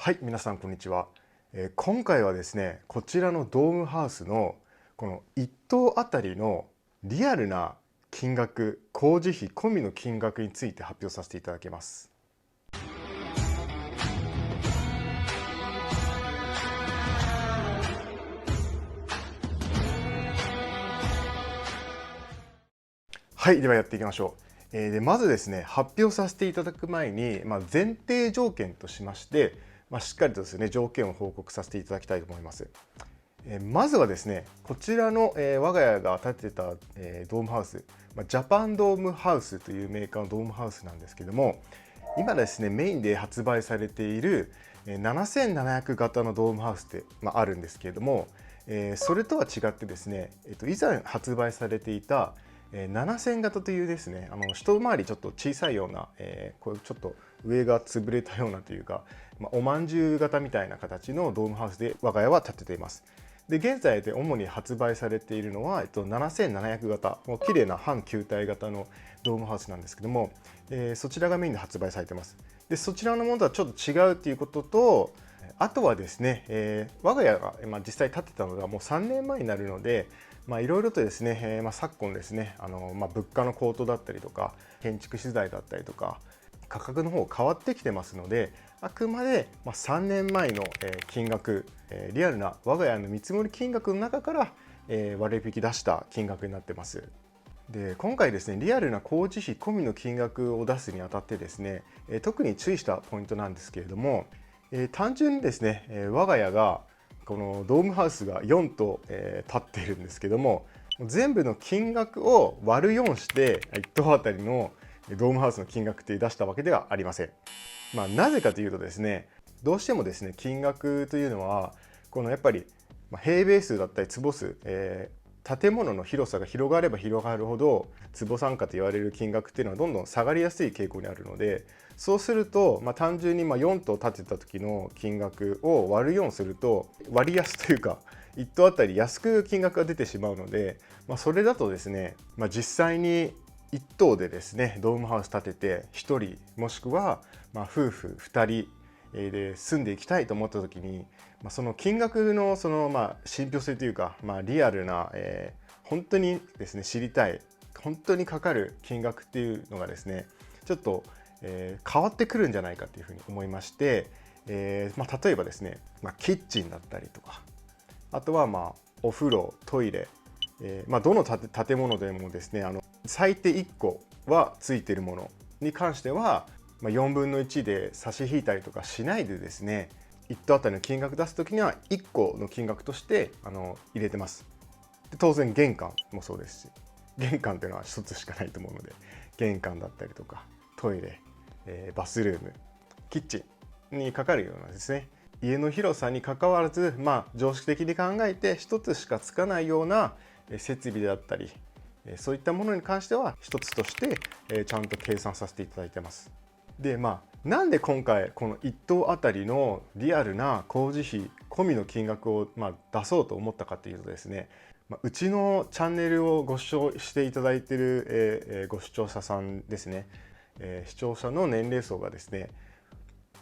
はい、皆さんこんにちは。今回はですね、こちらのドームハウスのこの1棟あたりのリアルな金額、工事費込みの金額について発表させていただきます。はい、ではやっていきましょう。まずですね、発表させていただく前に、前提条件としまして、しっかりとですね、条件を報告させていただきたいと思います。まずはですね、こちらの我が家が建てたドームハウス、ジャパンドームハウスというメーカーのドームハウスなんですけども、今ですね、メインで発売されている7700型のドームハウスってあるんですけれども、それとは違ってですね、以前発売されていた7000型というですね、一回りちょっと小さいような、こうちょっと上が潰れたようなというか、おまんじゅう型みたいな形のドームハウスで我が家は建てています。で現在で主に発売されているのは、7700型、もう綺麗な半球体型のドームハウスなんですけども、そちらがメインで発売されています。でそちらのものとはちょっと違うということと、あとはですね、我が家が実際建てたのがもう3年前になるので、いろいろとですね、昨今ですね、物価の高騰だったりとか、建築資材だったりとか、価格の方変わってきてますので、あくまで3年前の金額、リアルな我が家の見積もり金額の中から割引出した金額になってます。で今回ですね、リアルな工事費込みの金額を出すにあたってですね、特に注意したポイントなんですけれども、単純にですね、我が家がこのドームハウスが4棟、建っているんですけども、全部の金額を割る4して1棟あたりのドームハウスの金額って出したわけではありません。なぜかというとですね、どうしてもですね、金額というのはこのやっぱり平米数だったり坪数、建物の広さが広がれば広がるほど坪単価と言われる金額っていうのはどんどん下がりやすい傾向にあるので、そうすると、単純に4棟建てた時の金額を割る4すると割安というか1棟あたり安く金額が出てしまうので、それだとですね、実際に1棟でですねドームハウス建てて1人もしくは夫婦2人で住んでいきたいと思った時に、その金額の信憑性というか、リアルな、本当にですね知りたい、本当にかかる金額っていうのがですねちょっと、変わってくるんじゃないかというふうに思いまして、例えばですね、キッチンだったりとか、あとはお風呂、トイレ、どの建物でもですね、最低1個はついているものに関しては、4分の1で差し引いたりとかしないでですね、1棟あたりの金額出す時には1個の金額として入れてます。で当然玄関もそうですし、玄関っていうのは1つしかないと思うので、玄関だったりとかトイレ、バスルーム、キッチンにかかるようなですね、家の広さにかかわらず、常識的に考えて1つしかつかないような設備であったり、そういったものに関しては1つとしてちゃんと計算させていただいてます。でなんで今回この1棟あたりのリアルな工事費込みの金額を出そうと思ったかというとですね、うちのチャンネルをご視聴していただいているご視聴者さんですね、視聴者の年齢層がですね、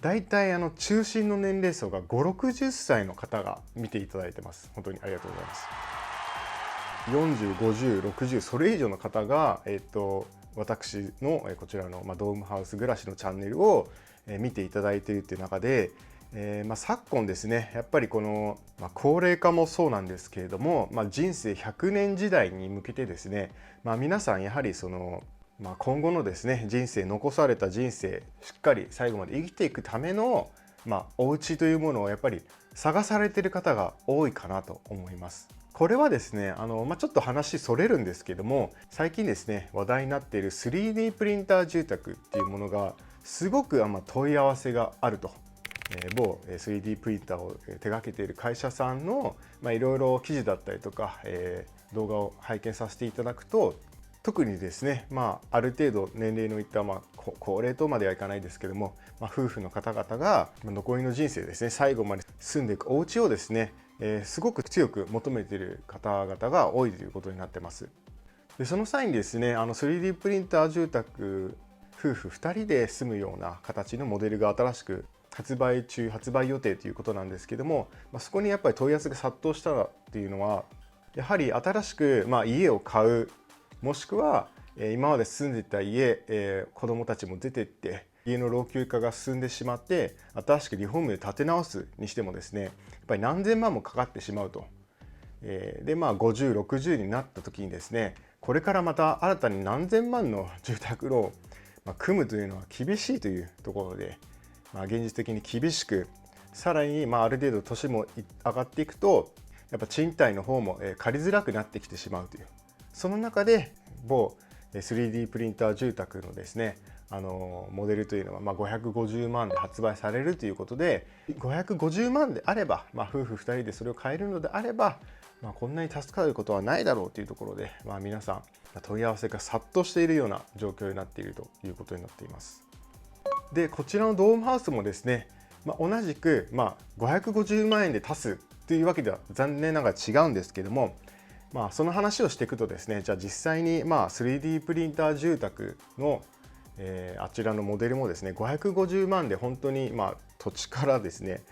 大体中心の年齢層が5、60歳の方が見ていただいてます。本当にありがとうございます。40、50、60、それ以上の方が、私のこちらのドームハウス暮らしのチャンネルを見ていただいているという中で、昨今ですね、やっぱりこの高齢化もそうなんですけれども、人生100年時代に向けてですね、皆さんやはりその今後のですね人生、残された人生しっかり最後まで生きていくためのお家というものをやっぱり探されている方が多いかなと思います。これはですね、ちょっと話それるんですけども、最近ですね話題になっている 3D プリンター住宅っていうものがすごく問い合わせがあると。某 3D プリンターを手掛けている会社さんのいろいろ記事だったりとか動画を拝見させていただくと、特にですね、ある程度年齢のいった、高齢とまではいかないですけども、夫婦の方々が残りの人生ですね、最後まで住んでいくお家をですね、すごく強く求めている方々が多いということになってます。でその際にですね、3D プリンター住宅、夫婦2人で住むような形のモデルが新しく発売中、発売予定ということなんですけども、そこにやっぱり問い合わせが殺到したっていうのは、やはり新しく家を買う、もしくは今まで住んでいた家、子どもたちも出てって家の老朽化が進んでしまって新しくリフォームで建て直すにしてもですね、やっぱり何千万もかかってしまうと。で50、60になった時にですね、これからまた新たに何千万の住宅ローン、組むというのは厳しいというところで、現実的に厳しく、さらにある程度年も上がっていくとやっぱ賃貸の方も借りづらくなってきてしまうという、その中で某 3D プリンター住宅のですねモデルというのは550万で発売されるということで、550万であれば、夫婦2人でそれを買えるのであれば、こんなに助かることはないだろうというところで、皆さん問い合わせが殺到しているような状況になっているということになっています。でこちらのドームハウスもですね、同じく550万円で足すというわけでは残念ながら違うんですけども、その話をしていくとですね、じゃあ実際に3D プリンター住宅のあちらのモデルもですね550万で本当に土地からですね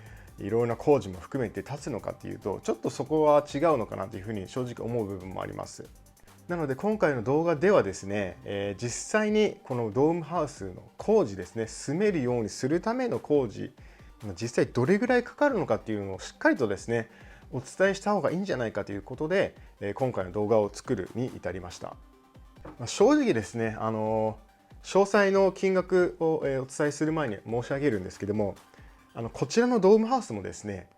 いろいろな工事も含めて立つのかというと、ちょっとそこは違うのかなというふうに正直思う部分もあります。なので今回の動画ではですね、実際にこのドームハウスの工事ですね、住めるようにするための工事、実際どれぐらいかかるのかっていうのをしっかりとですねお伝えした方がいいんじゃないかということで、今回の動画を作るに至りました。正直ですね詳細の金額をお伝えする前に申し上げるんですけども、こちらのドームハウスもですね、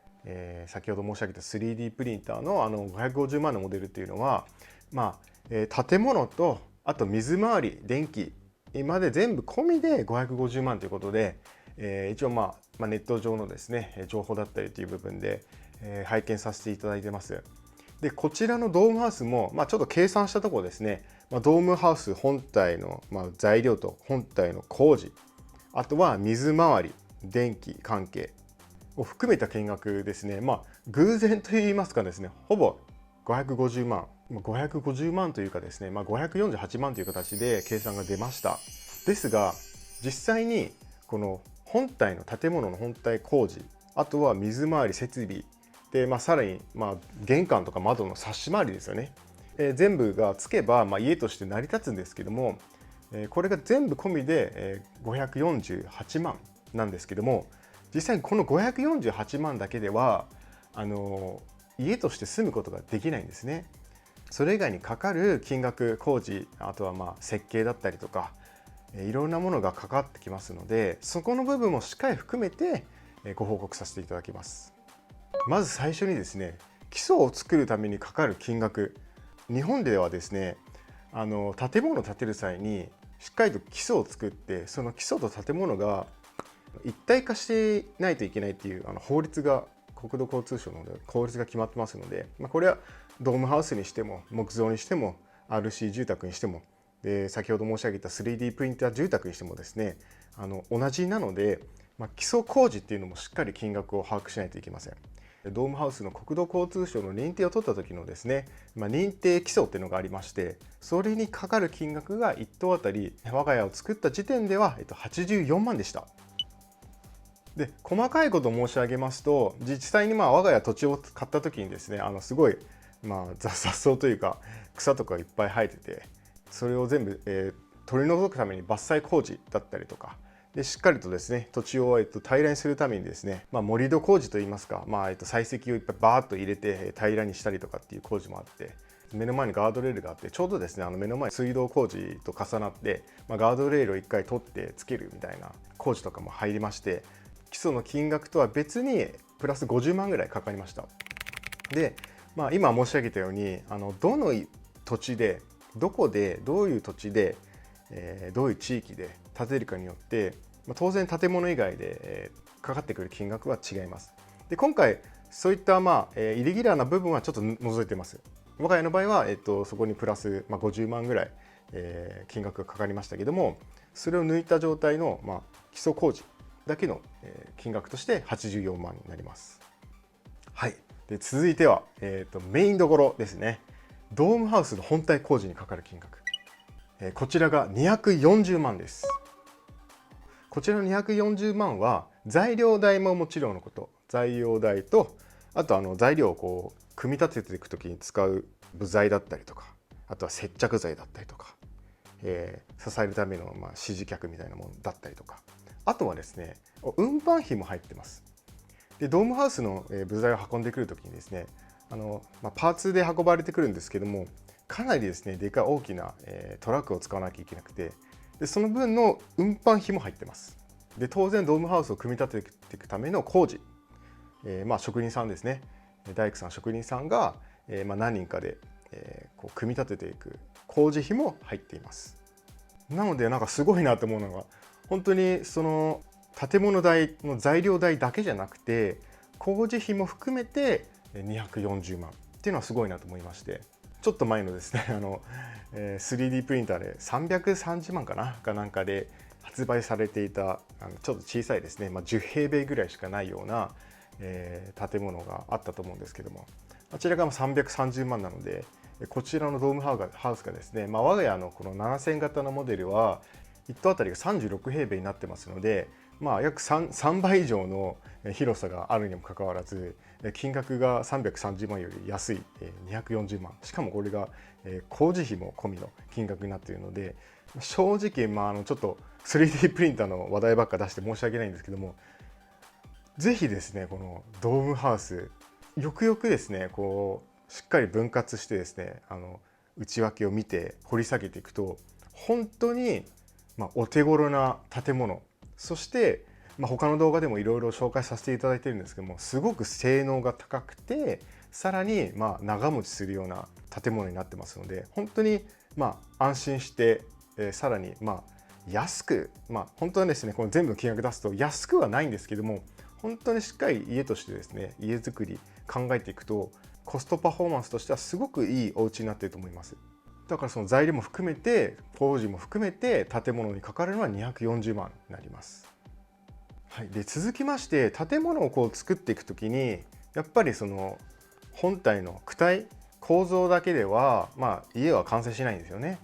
先ほど申し上げた 3D プリンターの550万のモデルっていうのは、建物とあと水回り、電気まで全部込みで550万ということで、一応ネット上のですね情報だったりという部分で、拝見させていただいてます。でこちらのドームハウスも、ちょっと計算したところですね、ドームハウス本体の、材料と本体の工事、あとは水回り、電気関係を含めた金額ですね、偶然といいますかですね、ほぼ550万、550万というかですね、548万という形で計算が出ました。ですが、実際にこの本体の建物の本体工事、あとは水回り設備で、さらに玄関とか窓のサッシ回りですよね、全部がつけば家として成り立つんですけども、これが全部込みで548万なんですけども、実際にこの548万だけでは家として住むことができないんですね。それ以外にかかる金額、工事、あとは設計だったりとかいろんなものがかかってきますので、そこの部分もしっかり含めてご報告させていただきます。まず最初にですね、基礎を作るためにかかる金額、日本ではですね建物を建てる際にしっかりと基礎を作って、その基礎と建物が一体化してないといけないっていう法律が、国土交通省の法律が決まってますので、これはドームハウスにしても木造にしても RC 住宅にしても、で先ほど申し上げた 3D プリンター住宅にしてもですね同じなので、基礎工事っていうのもしっかり金額を把握しないといけません。ドームハウスの国土交通省の認定を取った時のですね、認定基礎っていうのがありまして、それにかかる金額が1棟あたり、我が家を作った時点では84万でした。で細かいことを申し上げますと、実際に我が家土地を買った時にですねすごい雑草というか草とかいっぱい生えてて、それを全部、取り除くために伐採工事だったりとかで、しっかりとですね土地を平らにするためにですね、盛り土工事といいますか、採石をいっぱいバーッと入れて平らにしたりとかっていう工事もあって、目の前にガードレールがあって、ちょうどですね目の前に水道工事と重なって、ガードレールを1回取ってつけるみたいな工事とかも入りまして、基礎の金額とは別にプラス50万ぐらいかかりました。で、今申し上げたようにどの土地でどこでどういう土地で、どういう地域で建てるかによって当然建物以外でかかってくる金額は違います。で今回そういったイレギュラーな部分はちょっと除いてます。我が家の場合は、そこにプラス50万ぐらい、金額がかかりましたけども、それを抜いた状態の、基礎工事だけの、金額として84万になります。はい。で続いては、メインどころですね。ドームハウスの本体工事にかかる金額、こちらが240万です。こちらの240万は材料代ももちろんのこと、材料代と、あと材料をこう組み立てていくときに使う部材だったりとか、あとは接着剤だったりとか、支えるための支持脚みたいなものだったりとか、あとはですね、運搬費も入ってます。でドームハウスの部材を運んでくるときにですね、パーツで運ばれてくるんですけども、かなりですねでかい大きなトラックを使わなきゃいけなくて、でその分の運搬費も入ってます。で当然ドームハウスを組み立てていくための工事、職人さんですね、大工さん職人さんが、何人かで、こう組み立てていく工事費も入っています。なのでなんかすごいなと思うのが、本当にその建物代の材料代だけじゃなくて工事費も含めて240万っていうのはすごいなと思いまして、ちょっと前のですね3D プリンターで330万かなんかで発売されていたちょっと小さいですね、10平米ぐらいしかないような、建物があったと思うんですけども、あちらが330万なので、こちらのドームハウスがですね、我が家のこの7000型のモデルは1棟あたりが36平米になってますので、約 3倍以上の広さがあるにもかかわらず、金額が330万より安い240万、しかもこれが工事費も込みの金額になっているので、正直ちょっと 3D プリンターの話題ばっか出して申し訳ないんですけども、ぜひですねこのドームハウスよくよくですねこうしっかり分割してですね内訳を見て掘り下げていくと、本当にお手頃な建物、そして他の動画でもいろいろ紹介させていただいてるんですけども、すごく性能が高くてさらに長持ちするような建物になってますので、本当に安心して、さらに安く、本当はですねこの全部の金額出すと安くはないんですけども、本当にしっかり家としてですね家づくり考えていくとコストパフォーマンスとしてはすごくいいお家になっていると思います。だからその材料も含めて工事も含めて建物にかかるのは240万になります。はい、で続きまして建物をこう作っていくときにやっぱりその本体の躯体構造だけでは家は完成しないんですよね。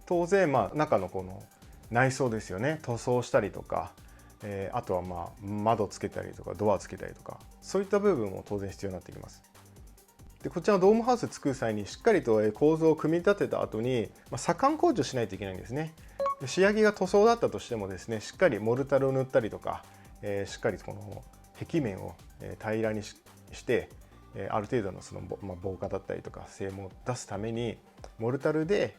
当然中のこの内装ですよね、塗装したりとか、あとは窓つけたりとかドアつけたりとか、そういった部分も当然必要になってきます。でこちらのドームハウス作る際にしっかりと構造を組み立てた後に左官工事をしないといけないんですね。で仕上げが塗装だったとしてもですね、しっかりモルタルを塗ったりとか、しっかりこの壁面を平らにしてある程度のその防火だったりとか性能を出すためにモルタルで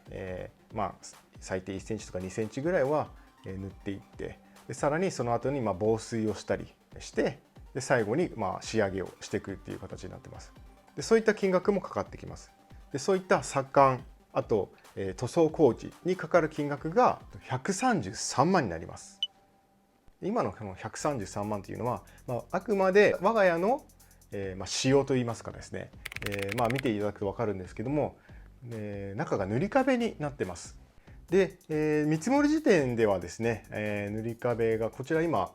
最低1センチとか2センチぐらいは塗っていって、でさらにその後に防水をしたりして、で最後に仕上げをしていくっていう形になってます。でそういった金額もかかってきます。でそういった左官、あと、塗装工事にかかる金額が133万になります。今のこの133万というのは、あくまで我が家の、仕様といいますかですね、見ていただくと分かるんですけども、中が塗り壁になってます。で、見積もり時点ではですね、塗り壁がこちら今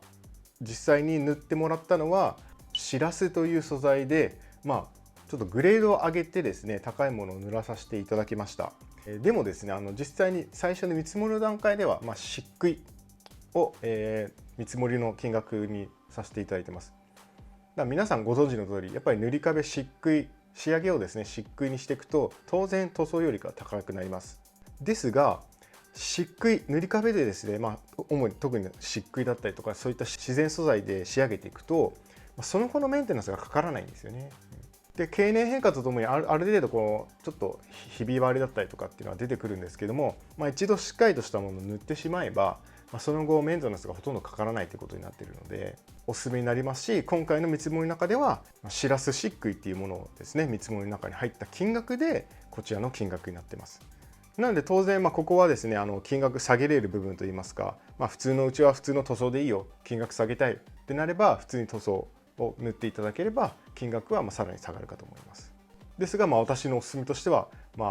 実際に塗ってもらったのはシラスという素材で、ちょっとグレードを上げてですね高いものを塗らさせていただきました。でもですね実際に最初の見積もりの段階では、漆喰を、見積もりの金額にさせていただいてます。だから皆さんご存知の通り、やっぱり塗り壁漆喰仕上げをですね漆喰にしていくと当然塗装よりか高くなります。ですが漆喰塗り壁でですね、主に特に漆喰だったりとかそういった自然素材で仕上げていくとその後のメンテナンスがかからないんですよね。で経年変化とともにある程度こうちょっとひび割れだったりとかっていうのは出てくるんですけども、一度しっかりとしたものを塗ってしまえば、その後メンテナンスがほとんどかからないということになっているのでおすすめになりますし、今回の見積もりの中ではシラス漆喰っていうものをですね見積もりの中に入った金額でこちらの金額になってます。なので当然ここはですね金額下げれる部分といいますか、普通のうちは普通の塗装でいいよ、金額下げたいってなれば普通に塗装を塗っていただければ金額はさらに下がるかと思います。ですが私のおすすめとしては、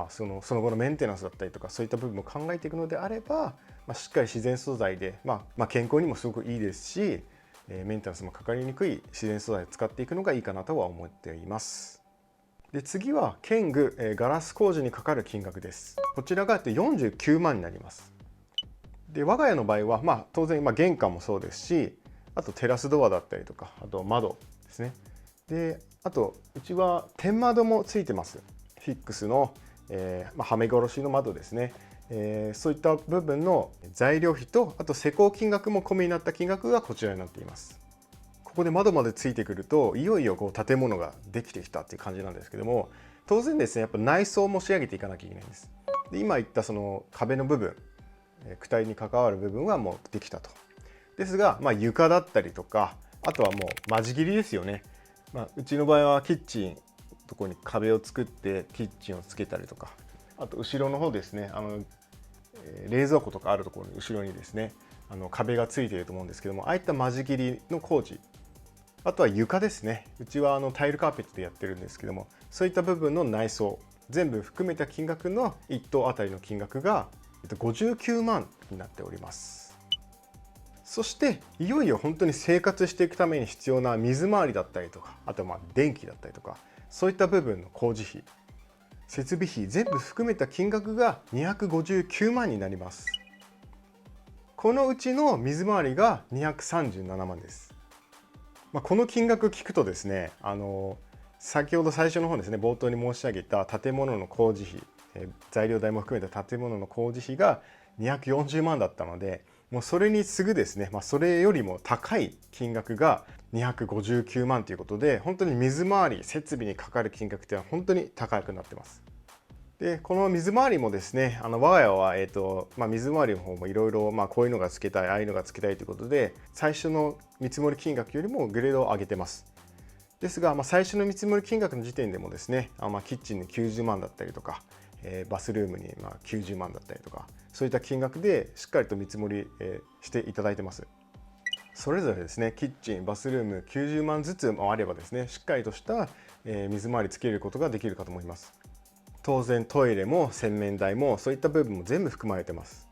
その後のメンテナンスだったりとかそういった部分も考えていくのであれば、しっかり自然素材で、健康にもすごくいいですし、メンテナンスもかかりにくい自然素材を使っていくのがいいかなとは思っています。で次は建具、ガラス工事にかかる金額です。こちらが49万になります。で我が家の場合は、当然玄関もそうですし、あとテラスドアだったりとか、あと窓ですね。で、あとうちは天窓もついてます。フィックスの、はめ殺しの窓ですね。そういった部分の材料費と、あと施工金額も込みになった金額がこちらになっています。ここで窓までついてくると、いよいよこう建物ができてきたっていう感じなんですけども、当然ですね、やっぱ内装も仕上げていかなきゃいけないんです。で、今言ったその壁の部分、躯体に関わる部分はもうできたと。ですが、床だったりとか、あとはもう間仕切りですよね。うちの場合はキッチンとこに壁を作ってキッチンをつけたりとか、あと後ろの方ですね、冷蔵庫とかあるところに後ろにですね、壁がついていると思うんですけども、ああいった間仕切りの工事、あとは床ですね。うちはタイルカーペットでやってるんですけども、そういった部分の内装全部含めた金額の1棟あたりの金額が59万になっております。そしていよいよ本当に生活していくために必要な水回りだったりとか、あと電気だったりとか、そういった部分の工事費、設備費全部含めた金額が259万になります。このうちの水回りが237万です。この金額聞くとですね、先ほど最初の方ですね、冒頭に申し上げた建物の工事費、材料代も含めた建物の工事費が240万だったので、もうそれに次ぐですね、それよりも高い金額が259万ということで、本当に水回り、設備にかかる金額っていうのは本当に高くなってます。で、この水回りもですね、我が家は、水回りの方もいろいろ、こういうのがつけたい、ああいうのがつけたいということで、最初の見積もり金額よりもグレードを上げてます。ですが、最初の見積もり金額の時点でもですね、キッチンに90万だったりとか、バスルームに90万だったりとか、そういった金額でしっかりと見積もりしていただいてます。それぞれですね、キッチン、バスルーム90万ずつもあればですね、しっかりとした水回りつけることができるかと思います。当然トイレも洗面台もそういった部分も全部含まれてます。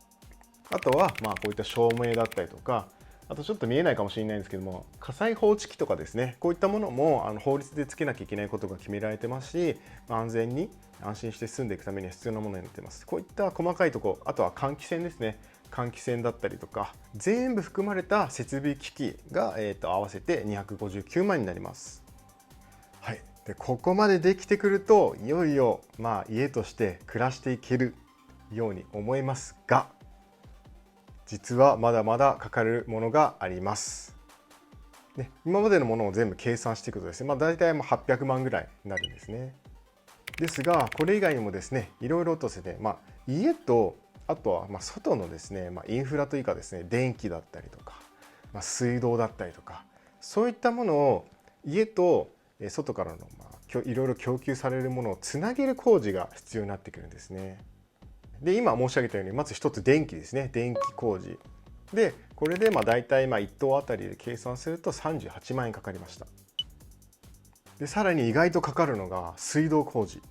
あとはこういった照明だったりとか、あとちょっと見えないかもしれないんですけども、火災報知器とかですね、こういったものも法律でつけなきゃいけないことが決められてますし、安全に安心して住んでいくためには必要なものになってます。こういった細かいところ、あとは換気扇ですね、換気扇だったりとか全部含まれた設備機器が、合わせて259万になります。はい、でここまでできてくると、いよいよ家として暮らしていけるように思いますが、実はまだまだかかるものがあります。今までのものを全部計算していくとですね、大体800万ぐらいになるんですね。ですが、これ以外にもですね、いろいろとですね、家とあとは外のですね、インフラというかですね、電気だったりとか、水道だったりとか、そういったものを家と外からのいろいろ供給されるものをつなげる工事が必要になってくるんですね。で、今申し上げたように、まず一つ電気ですね、電気工事で、これで大体1棟あたりで計算すると38万円かかりました。で、さらに意外とかかるのが水道工事、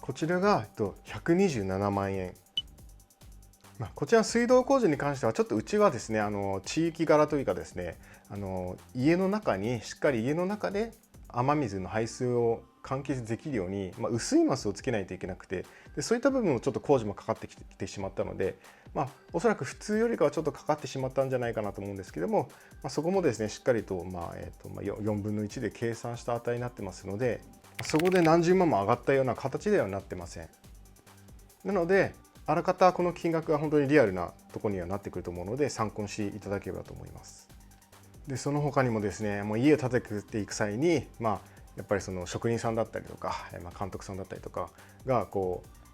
こちらが127万円。こちら水道工事に関してはちょっとうちはですね、地域柄というかですね、家の中にしっかり家の中で雨水の排水を完結できるように、薄いマスをつけないといけなくて、でそういった部分もちょっと工事もかかってきてしまったので、おそらく普通よりかはちょっとかかってしまったんじゃないかなと思うんですけども、そこもですねしっかりと、4分の1で計算した値になってますので、そこで何十万も上がったような形ではなってません。なのであらかたこの金額が本当にリアルなところにはなってくると思うので、参考にしていただければと思います。でその他にもですね、家を建てていく際に、やっぱりその職人さんだったりとか、監督さんだったりとかが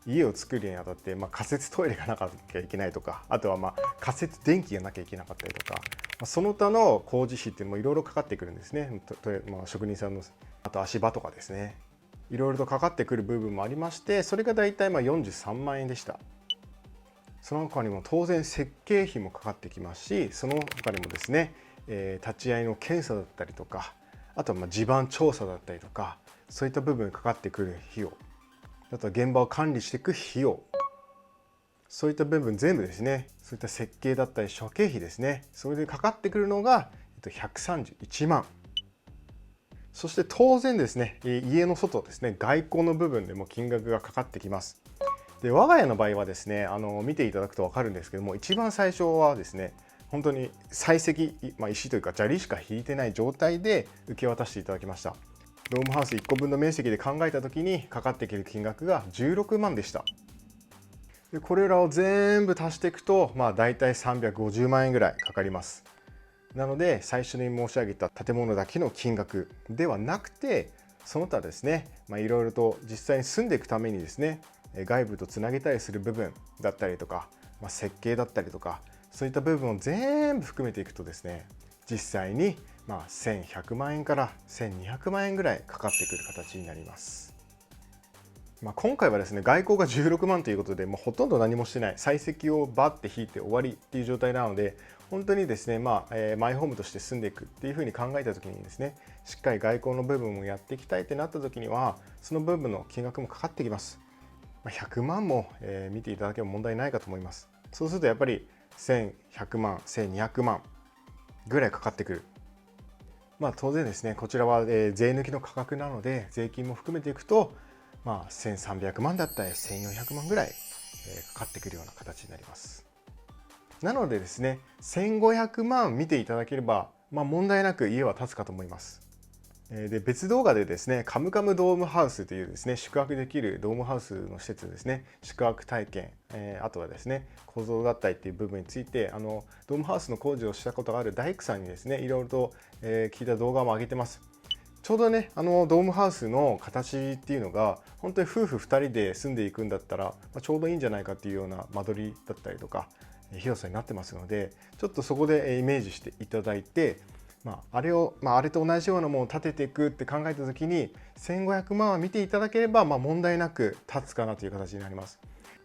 家を作るにあたって、仮設トイレがなきゃいけないとか、あとは仮設電気がなきゃいけなかったりとか、その他の工事費っていうのもいろいろかかってくるんですね。職人さんのあと足場とかですね、いろいろとかかってくる部分もありまして、それがだいたい43万円でした。その他にも当然設計費もかかってきますし、その他にもですね、立ち会いの検査だったりとか、あとは地盤調査だったりとか、そういった部分にかかってくる費用、あとは現場を管理していく費用、そういった部分全部ですね、そういった設計だったり諸経費ですね、それでかかってくるのが131万。そして当然ですね、家の外ですね、外交の部分でも金額がかかってきます。で我が家の場合はですね、見ていただくと分かるんですけども、一番最初はですね、本当に採石、石というか砂利しか引いてない状態で受け渡していただきました。ドームハウス1個分の面積で考えた時にかかってくる金額が16万でした。でこれらを全部足していくと、だいたい350万円ぐらいかかります。なので最初に申し上げた建物だけの金額ではなくて、その他ですね、いろいろと実際に住んでいくためにですね、外部とつなげたりする部分だったりとか、設計だったりとか、そういった部分を全部含めていくとですね、実際に1100万円から1200万円ぐらいかかってくる形になります。今回はですね、外交が16万ということで、ほとんど何もしてない、採石をバッて引いて終わりっていう状態なので、本当にですね、マイホームとして住んでいくっていうふうに考えた時にですね、しっかり外交の部分をやっていきたいってなった時には、その部分の金額もかかってきます。100万も見ていただければ問題ないかと思います。そうするとやっぱり1100万、1200万ぐらいかかってくる。当然ですね、こちらは税抜きの価格なので、税金も含めていくと、1300万だったり1400万ぐらいかかってくるような形になります。なのでですね、1500万見ていただければ、問題なく家は建つかと思います。で別動画でですね、カムカムドームハウスというですね、宿泊できるドームハウスの施設ですね、宿泊体験、あとはですね、構造だったりっていう部分について、ドームハウスの工事をしたことがある大工さんにですね、いろいろと聞いた動画も上げてます。ちょうどね、ドームハウスの形っていうのが、本当に夫婦2人で住んでいくんだったら、ちょうどいいんじゃないかっていうような間取りだったりとか、広さになってますので、ちょっとそこでイメージしていただいて、あれと同じようなものを建てていくって考えた時に、1500万は見ていただければ、問題なく建つかなという形になります。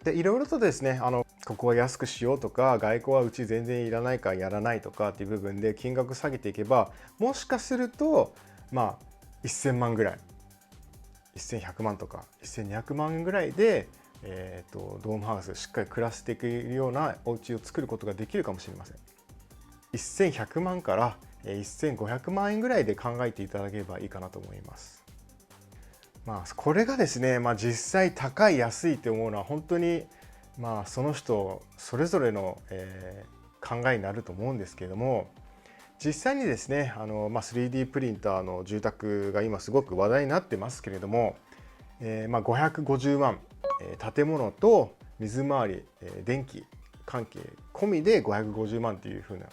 でいろいろとですね、ここは安くしようとか、外交はうち全然いらないからやらないとかっていう部分で金額下げていけば、もしかすると1000万ぐらい、1100万とか1200万円ぐらいで、ドームハウスしっかり暮らしていくようなお家を作ることができるかもしれません。1100万から1500万円ぐらいで考えていただければいいかなと思います。これがですね、実際高い安いって思うのは本当にその人それぞれの、考えになると思うんですけれども、実際にですね、3D プリンターの住宅が今すごく話題になってますけれども、550万、建物と水回り、電気関係込みで550万というふうな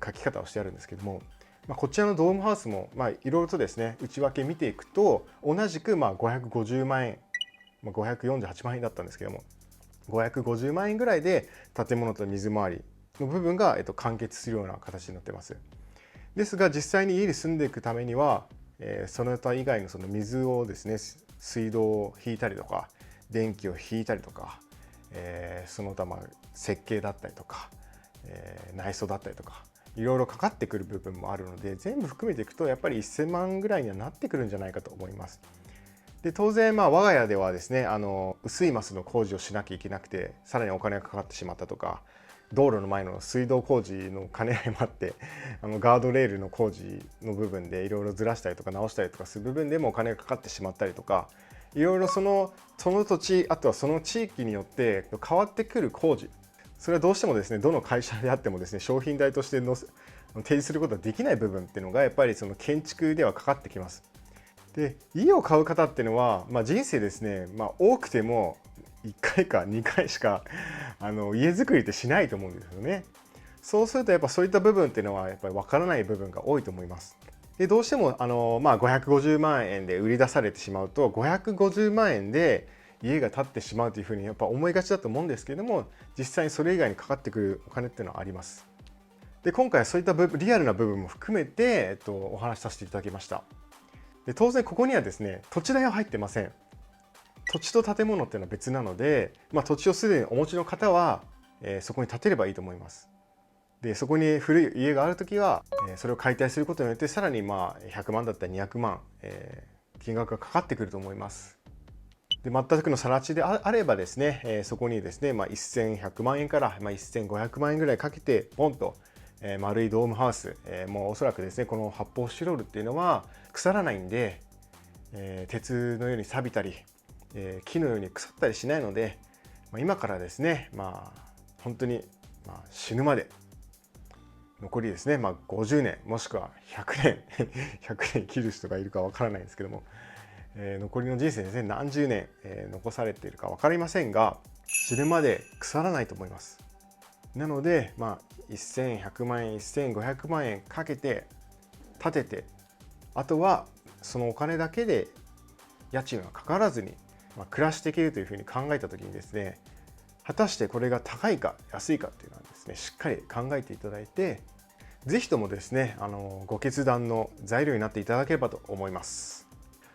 書き方をしてあるんですけども、こちらのドームハウスもいろいろとですね、内訳見ていくと同じく550万円、548万円だったんですけども、550万円ぐらいで建物と水回りの部分が完結するような形になってます。ですが実際に家に住んでいくためには、その他以外のその水をですね、水道を引いたりとか電気を引いたりとか、その他設計だったりとか、内装だったりとかいろいろかかってくる部分もあるので、全部含めていくとやっぱり1000万ぐらいにはなってくるんじゃないかと思います。で当然我が家ではですね、薄いマスの工事をしなきゃいけなくて、さらにお金がかかってしまったとか、道路の前の水道工事の兼ね合いもあってガードレールの工事の部分でいろいろずらしたりとか直したりとかする部分でもお金がかかってしまったりとか、いろいろその土地、あとはその地域によって変わってくる工事、それはどうしてもですね、どの会社であってもですね、商品代として提示することができない部分っていうのがやっぱりその建築ではかかってきます。で家を買う方っていうのは、人生ですね、多くても1回か2回しか家づくりってしないと思うんですよね。そうするとやっぱそういった部分っていうのはやっぱり分からない部分が多いと思います。でどうしても550万円で売り出されてしまうと、550万円で家が建ってしまうというふうにやっぱ思いがちだと思うんですけれども、実際にそれ以外にかかってくるお金っていうのはあります。で今回はそういったリアルな部分も含めて、お話しさせていただきました。で当然ここにはですね、土地代は入ってません。土地と建物っていうのは別なので、土地をすでにお持ちの方は、そこに建てればいいと思います。でそこに古い家があるときは、それを解体することによってさらに100万だったり200万、金額がかかってくると思います。で全くの更地であればですね、そこにですね、1100万円から1500万円ぐらいかけてポンと、丸いドームハウス、もうおそらくですね、この発泡スチロールっていうのは腐らないんで、鉄のように錆びたり、木のように腐ったりしないので、今からですね、本当に死ぬまで残りですね、50年もしくは100年100年切る人がいるかわからないんですけども、残りの人生ですね、何十年、残されているか分かりませんが、死ぬまで腐らないと思います。なので、1100万円1500万円かけて建てて、あとはそのお金だけで家賃はかからずに、暮らしていけるというふうに考えた時にですね、果たしてこれが高いか安いかっていうのはですね、しっかり考えていただいて、ぜひともですね、ご決断の材料になっていただければと思います。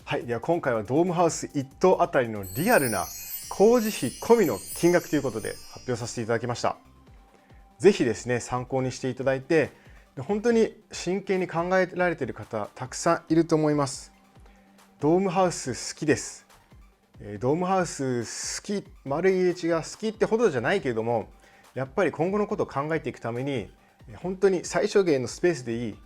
はい、では今回はドームハウス1棟あたりのリアルな工事費込みの金額ということで発表させていただきました。ぜひですね、参考にしていただいて、本当に真剣に考えられている方たくさんいると思います。ドームハウス好きです。ドームハウス好き、丸い家が好きってほどじゃないけれども、やっぱり今後のことを考えていくために、本当に最小限のスペースでいい、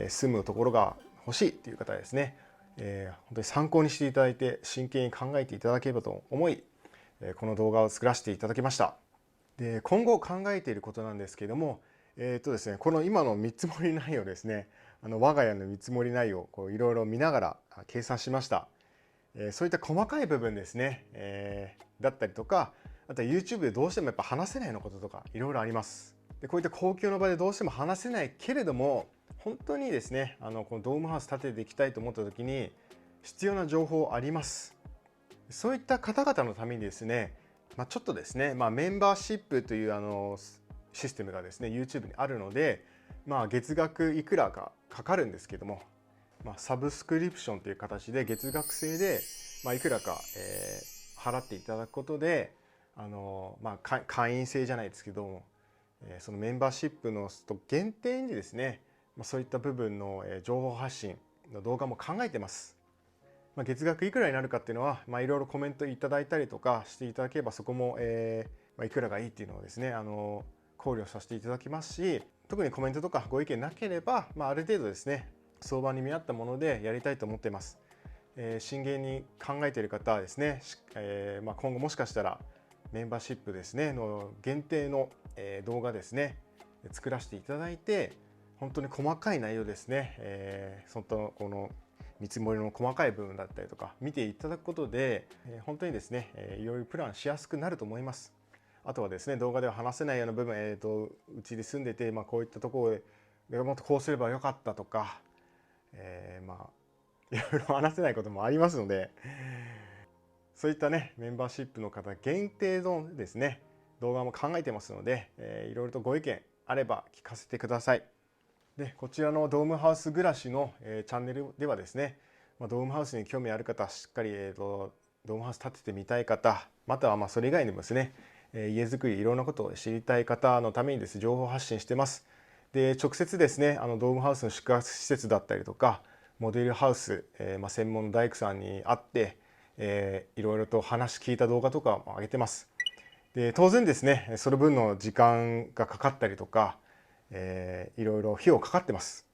住むところが欲しいという方はですね、本当に参考にしていただいて真剣に考えていただければと思い、この動画を作らせていただきました。で、今後考えていることなんですけれども、ですね、この今の見積もり内容ですね、我が家の見積もり内容をいろいろ見ながら計算しました。そういった細かい部分ですね、だったりとか、あとは YouTube でどうしてもやっぱ話せないようなこととかいろいろあります。で、こういった公共の場でどうしても話せないけれども、本当にですね、このドームハウス建てていきたいと思った時に必要な情報あります。そういった方々のためにですね、ちょっとですね、メンバーシップというシステムがですね YouTube にあるので、月額いくらかかかるんですけども、サブスクリプションという形で月額制で、いくらか、払っていただくことで会員制じゃないですけども、そのメンバーシップの限定にですね、そういった部分の情報発信の動画も考えてます。月額いくらになるかっていうのは、いろいろコメントいただいたりとかしていただければ、そこも、いくらがいいっていうのをですね、考慮させていただきますし、特にコメントとかご意見なければ、ある程度ですね、相場に見合ったものでやりたいと思っています。真剣に考えている方はですね、今後もしかしたらメンバーシップですねの限定の動画ですね、作らせていただいて、本当に細かい内容ですね、本当この見積もりの細かい部分だったりとか見ていただくことで、本当にですね、いろいろプランしやすくなると思います。あとはですね、動画では話せないような部分、うちで住んでて、こういったところでもっとこうすればよかったとか、いろいろ話せないこともありますので、そういったね、メンバーシップの方限定のですね、動画も考えてますので、いろいろとご意見あれば聞かせてください。で、こちらのドームハウス暮らしの、チャンネルではですね、ドームハウスに興味ある方、しっかり、ドームハウス建ててみたい方、またはそれ以外にもですね、家づくりいろんなことを知りたい方のためにですね、情報発信してます。で、直接ですね、ドームハウスの宿泊施設だったりとか、モデルハウス、専門の大工さんに会って、いろいろと話聞いた動画とかも上げてます。で、当然ですね、その分の時間がかかったりとか、いろいろ費用かかってます。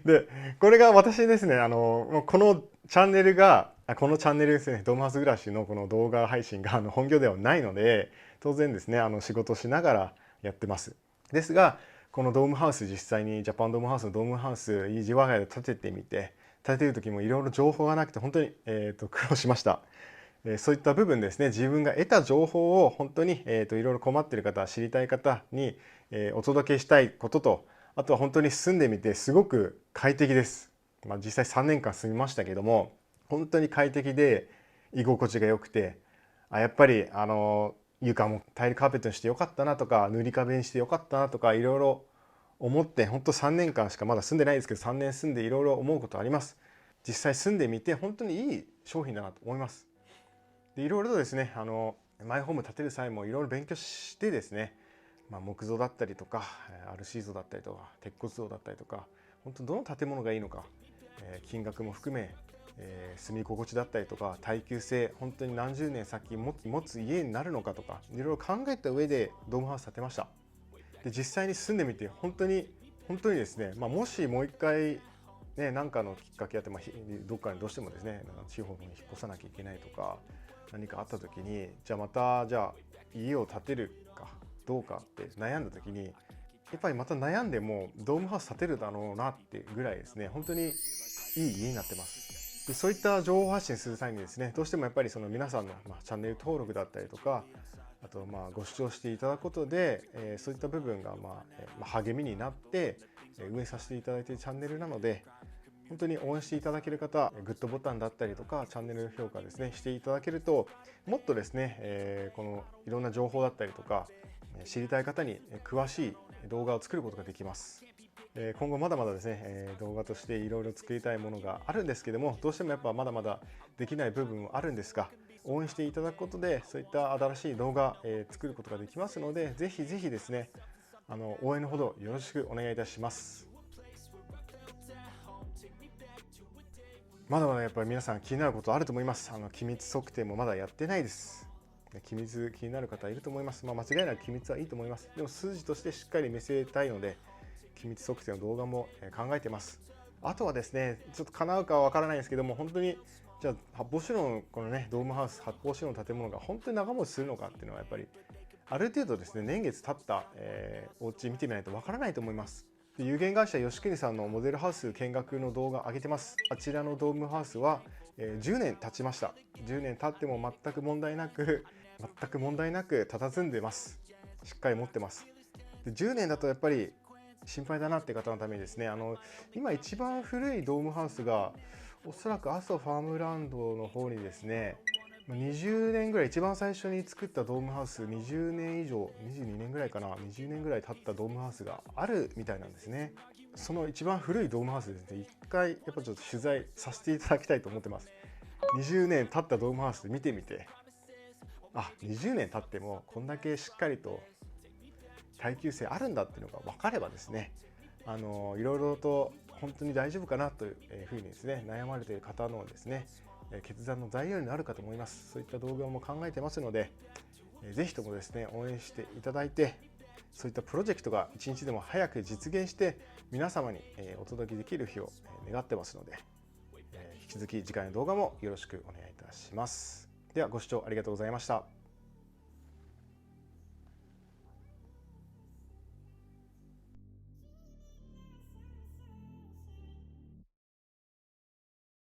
で、これが私ですね、このチャンネルが、このチャンネルですね、ドームハウス暮らしのこの動画配信が本業ではないので、当然ですね、仕事しながらやってます。ですが、このドームハウス、実際にジャパンドームハウスのドームハウス、イージー我が家で建ててみて、建てる時もいろいろ情報がなくて、本当に、苦労しました。そういった部分ですね、自分が得た情報を本当に、いろいろ困っている方、知りたい方に、お届けしたいことと、あとは本当に住んでみてすごく快適です。実際3年間住みましたけども、本当に快適で居心地が良くて、やっぱり床もタイルカーペットにしてよかったなとか、塗り壁にしてよかったなとか、いろいろ思って、本当3年間しかまだ住んでないですけど、3年住んでいろいろ思うことあります。実際住んでみて本当にいい商品だなと思います。で、いろいろとですね、マイホーム建てる際もいろいろ勉強してですね、木造だったりとか、RC 像だったりとか、鉄骨像だったりとか、本当どの建物がいいのか、金額も含め、住み心地だったりとか、耐久性、本当に何十年先持つ家になるのかとか、いろいろ考えた上でドームハウス建てました。で、実際に住んでみて本当にですね、もしもう一回ね、何かのきっかけあって、どっかにどうしてもですね、地方に引っ越さなきゃいけないとか、何かあった時に、じゃあ家を建てるかどうかって悩んだ時に、やっぱりまた悩んでもドームハウス建てるだろうなっていうぐらいですね、本当にいい家になってます。でそういった情報発信する際にですね、どうしてもやっぱりその皆さんの、チャンネル登録だったりとか、あとご視聴していただくことで、そういった部分が励みになって、運営させていただいているチャンネルなので、本当に応援していただける方、グッドボタンだったりとかチャンネル評価ですねしていただけると、もっとですね、このいろんな情報だったりとか知りたい方に詳しい動画を作ることができます。今後まだまだですね、動画としていろいろ作りたいものがあるんですけども、どうしてもやっぱまだまだできない部分もあるんですが、応援していただくことでそういった新しい動画、作ることができますので、ぜひぜひですね、応援のほどよろしくお願いいたします。まだまだやっぱり皆さん気になることあると思います。機密測定もまだやってないです。機密気になる方いると思います。間違いなく機密はいいと思います。でも数字としてしっかり見せたいので、機密測定の動画も考えてます。あとはですね、ちょっと叶うかはわからないんですけども、本当にじゃあ発泡スチロールのこのねドームハウス、発泡スチロールの建物が本当に長持ちするのかっていうのはやっぱりある程度ですね、年月経った、お家見てみないとわからないと思います。有限会社吉国さんのモデルハウス見学の動画上げてます。あちらのドームハウスは10年経ちました。10年経っても全く問題なく佇んでます。しっかり持ってます。で10年だとやっぱり心配だなって方のためにですね、今一番古いドームハウスがおそらく阿蘇ファームランドの方にですね、20年ぐらい、一番最初に作ったドームハウス、20年以上、22年ぐらいかな、20年ぐらい経ったドームハウスがあるみたいなんですね。その一番古いドームハウスですね、一回やっぱちょっと取材させていただきたいと思ってます。20年経ったドームハウスで見てみて、20年経ってもこんだけしっかりと耐久性あるんだっていうのが分かればですね、いろいろと本当に大丈夫かなというふうにですね、悩まれている方のですね、決断の材料になるかと思います。そういった動画も考えてますので、ぜひともですね応援していただいて、そういったプロジェクトが一日でも早く実現して皆様にお届けできる日を願ってますので、引き続き次回の動画もよろしくお願いいたします。ではご視聴ありがとうございました。